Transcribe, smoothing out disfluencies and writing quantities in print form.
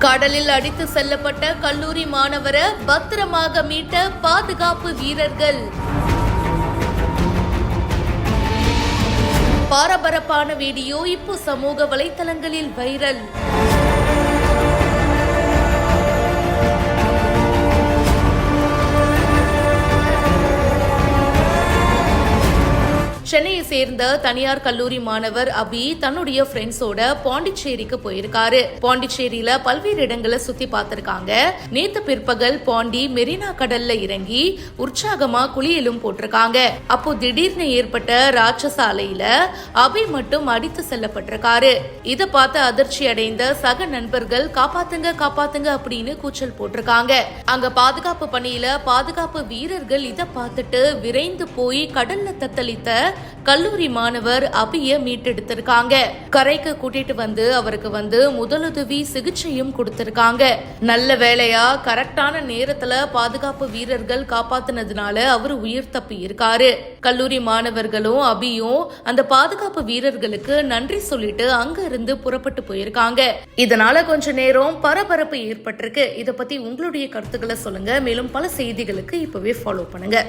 கடலில் அடித்து செல்லப்பட்ட கல்லூரி மாணவரை பத்திரமாக மீட்ட பாதுகாப்பு வீரர்கள். பரபரப்பான வீடியோ இப்போ சமூக வலைத்தளங்களில் வைரல். சென்னையை சேர்ந்த தனியார் கல்லூரி மாணவர் அபி தன்னுடைய ஃப்ரெண்ட்ஸோட பாண்டிச்சேரிக்கு போயிருக்காரு. பாண்டிச்சேரியில பல்வேறு இடங்களை சுத்தி பார்த்திருக்காங்க. நேத்து பிற்பகல் பாண்டி மெரினா கடல்ல இறங்கி உற்சாகமா குளியலும் போட்டிருக்காங்க. அப்போ திடீர்னு ஏற்பட்ட ராட்சச அலையில அபி மட்டும் அடித்து செல்லப்பட்டிருக்காரு. இதை பார்த்து அதிர்ச்சி அடைந்த சக நண்பர்கள் காப்பாத்துங்க காப்பாத்துங்க அப்படின்னு கூச்சல் போட்டிருக்காங்க. அங்க பாதுகாப்பு பணியில பாதுகாப்பு வீரர்கள் இதை பார்த்துட்டு விரைந்து போய் கடல்ல தத்தளித்த கல்லூரி மாணவர் அபிய மீட்டெடுத்திருக்காங்க. கரைக்கு கூட்டிட்டு வந்து அவருக்கு முதலுதவி சிகிச்சையும் கொடுத்திருக்காங்க. நல்ல வேளையா கரெக்டான நேரத்துல பாதுகாப்பு வீரர்கள் காப்பாத்தினதுனால அவர் உயிர் தப்பி இருக்காரு. கல்லூரி மாணவர்களும் அபியும் அந்த பாதுகாப்பு வீரர்களுக்கு நன்றி சொல்லிட்டு அங்க இருந்து புறப்பட்டு போயிருக்காங்க. இதனால கொஞ்ச நேரம் பரபரப்பு ஏற்பட்டிருக்கு. இத பத்தி உங்களுடைய கருத்துக்களை சொல்லுங்க. மேலும் பல செய்திகளுக்கு இப்பவே ஃபாலோ பண்ணுங்க.